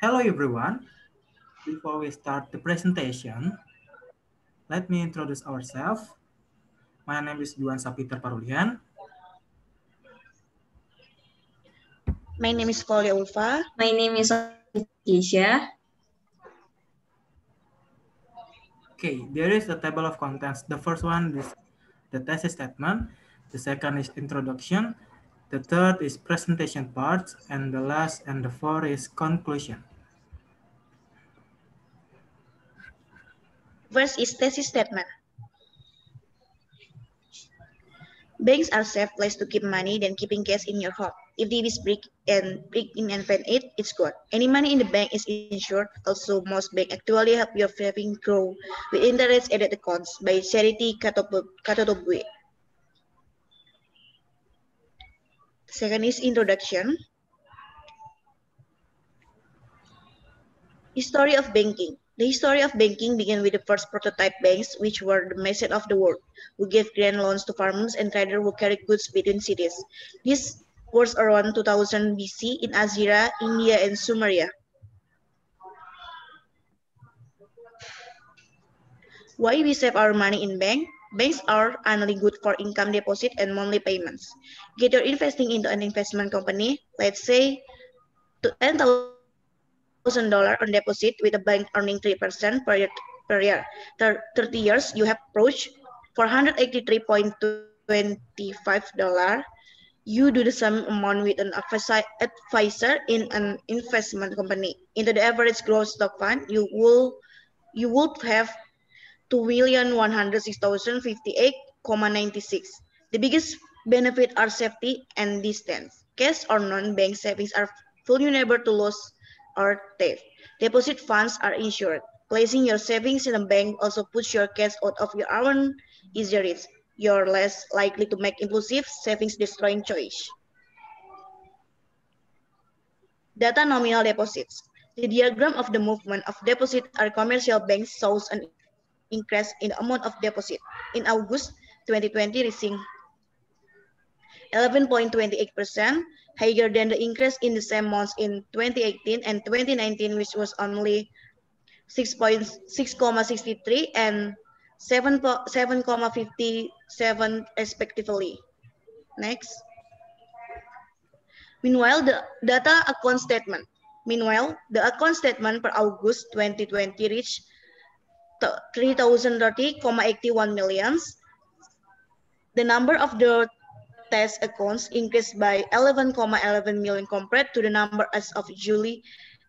Hello everyone. Before we start the presentation, let me introduce ourselves. My name is Juan Sapiter Parulian. My name is Folia Ulfa. My name is Keisha. Okay, there is a table of contents. The first one is the thesis statement. The second is introduction. The third is presentation parts. And the last and the fourth is conclusion. First is thesis statement. Banks are safe place to keep money than keeping cash in your home. If the is break in and find it, it's good. Any money in the bank is insured. Also, most banks actually help your savings grow with interest added accounts by Charity Katotobue. Second is introduction. History of banking. The history of banking began with the first prototype banks, which were the method of the world, who gave grant loans to farmers and traders who carried goods between cities. This was around 2000 BC in Azira, India, and Sumeria. Why we save our money in bank? Banks are annually good for income deposit and monthly payments. Get your investing into an investment company, let's say to $10,000 on deposit with a bank earning 3% per year. 30 years, you have approached $483.25. You do the same amount with an advisor in an investment company. Into the average growth stock fund, you would have 2,106,058,96. The biggest benefit are safety and distance. Cash or non-bank savings are vulnerable to loss or theft. Deposit funds are insured. Placing your savings in a bank also puts your cash out of your own easy reach. You're less likely to make impulsive savings destroying choice. Data nominal deposits. The diagram of the movement of deposit are commercial banks shows an increase in the amount of deposit. In August 2020, reaching 11.28%, higher than the increase in the same months in 2018 and 2019, which was only 6.63 and 7.57 respectively. Next. Meanwhile, the account statement per August 2020 reached 3,030,81 millions. The number of the test accounts increased by 11,11 million compared to the number as of July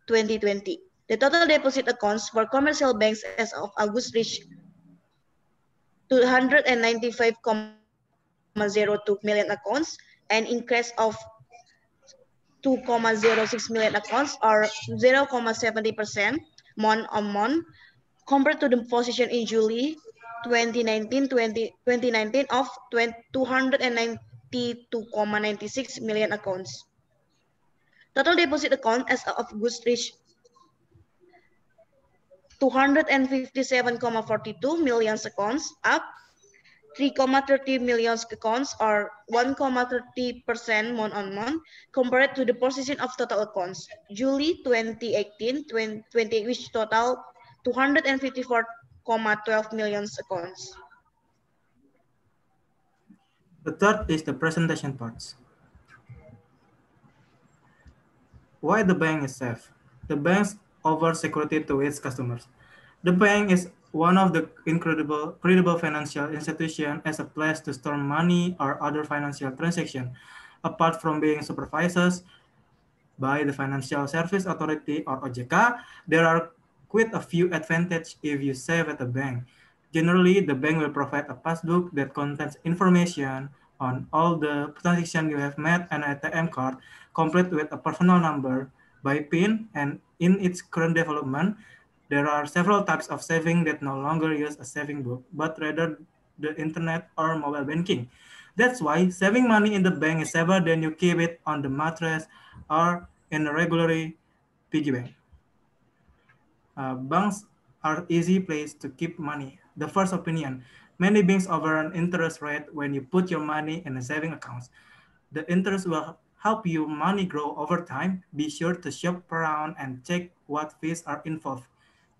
2020. The total deposit accounts for commercial banks as of August reached 295,02 million accounts, an increase of 2,06 million accounts or 0.70% month-on-month compared to the position in July 2019 of 292,96 million accounts. Total deposit account as of August reached 257,42 million accounts, up 3,30 million accounts or 1,30% month-on-month compared to the position of total accounts. July 2018-2020, which total 254,12 million accounts. The third is the presentation parts. Why the bank is safe? The bank's offer security to its customers. The bank is one of the credible financial institutions as a place to store money or other financial transaction. Apart from being supervised by the Financial Service Authority or OJK, there are quite a few advantages if you save at a bank. Generally, the bank will provide a passbook that contains information on all the transactions you have made and an ATM card, complete with a personal number by PIN, and in its current development, there are several types of saving that no longer use a saving book, but rather the internet or mobile banking. That's why saving money in the bank is safer than you keep it on the mattress or in a regular piggy bank. Banks are easy place to keep money. The first opinion, many banks offer an interest rate when you put your money in a saving account. The interest will help your money grow over time, be sure to shop around and check what fees are involved.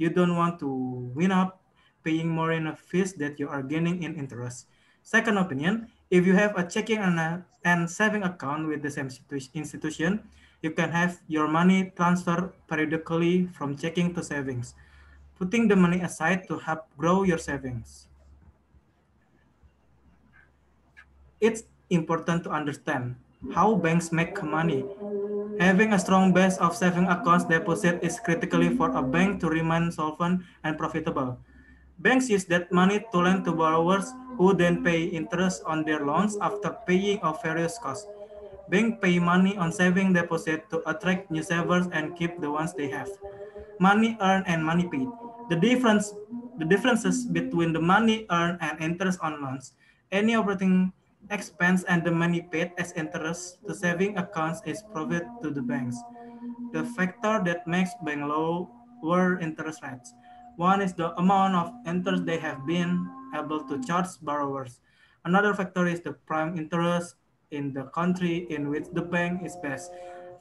You don't want to wind up paying more in a fees that you are gaining in interest. Second opinion, if you have a checking and saving account with the same institution, you can have your money transferred periodically from checking to savings, putting the money aside to help grow your savings. It's important to understand how banks make money. Having a strong base of saving accounts deposit is critically for a bank to remain solvent and profitable. Banks use that money to lend to borrowers who then pay interest on their loans after paying off various costs. Banks pay money on saving deposit to attract new savers and keep the ones they have. Money earned and money paid. The difference the differences between the money earned and interest on loans, any operating expense and the money paid as interest to saving accounts is profit to the banks. The factor that makes bank lower interest rates. One is the amount of interest they have been able to charge borrowers. Another factor is the prime interest in the country in which the bank is based.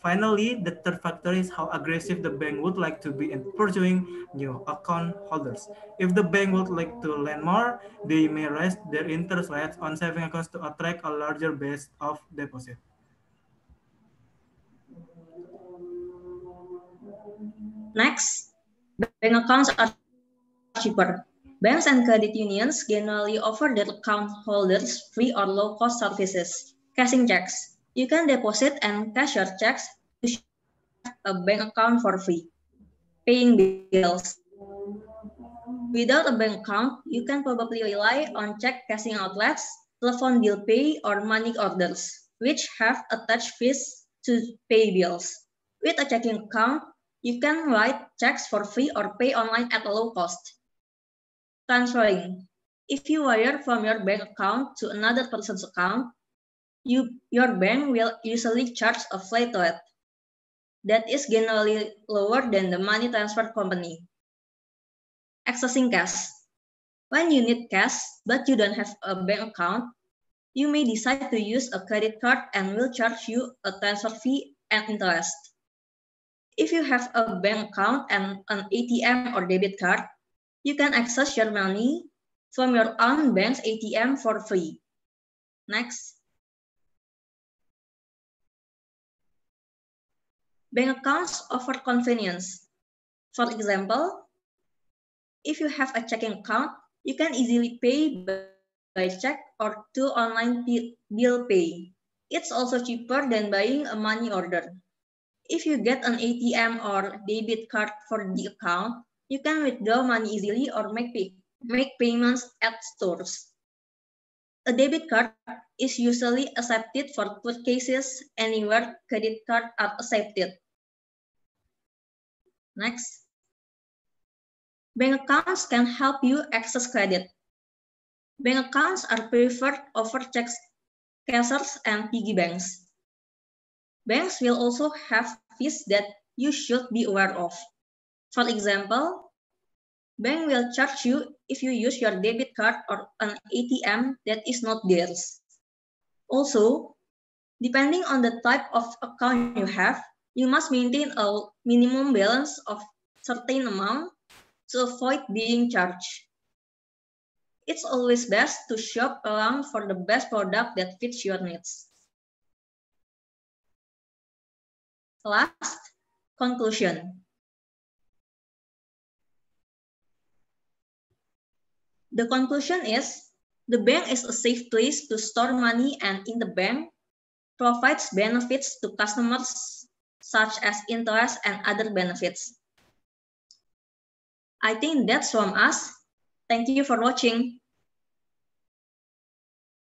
Finally, the third factor is how aggressive the bank would like to be in pursuing new account holders. If the bank would like to lend more, they may raise their interest rates on saving accounts to attract a larger base of deposit. Next, bank accounts are cheaper. Banks and credit unions generally offer their account holders free or low-cost services. Cashing checks. You can deposit and cash your checks to have a bank account for free. Paying bills. Without a bank account, you can probably rely on check cashing outlets, telephone bill pay, or money orders, which have attached fees to pay bills. With a checking account, you can write checks for free or pay online at a low cost. Transferring. If you wire from your bank account to another person's account, your bank will usually charge a flat rate that is generally lower than the money transfer company. Accessing cash. When you need cash but you don't have a bank account, you may decide to use a credit card and will charge you a transfer fee and interest. If you have a bank account and an ATM or debit card, you can access your money from your own bank's ATM for free. Next. Bank accounts offer convenience. For example, if you have a checking account, you can easily pay by check or through online bill pay. It's also cheaper than buying a money order. If you get an ATM or debit card for the account, you can withdraw money easily or make payments at stores. A debit card is usually accepted for purchases anywhere credit cards are accepted. Next. Bank accounts can help you access credit. Bank accounts are preferred over checks, cashers, and piggy banks. Banks will also have fees that you should be aware of. For example, bank will charge you if you use your debit card or an ATM that is not theirs. Also, depending on the type of account you have, you must maintain a minimum balance of certain amount to avoid being charged. It's always best to shop around for the best product that fits your needs. Last, conclusion. The conclusion is, the bank is a safe place to store money, and in the bank provides benefits to customers such as interest and other benefits. I think that's from us. Thank you for watching.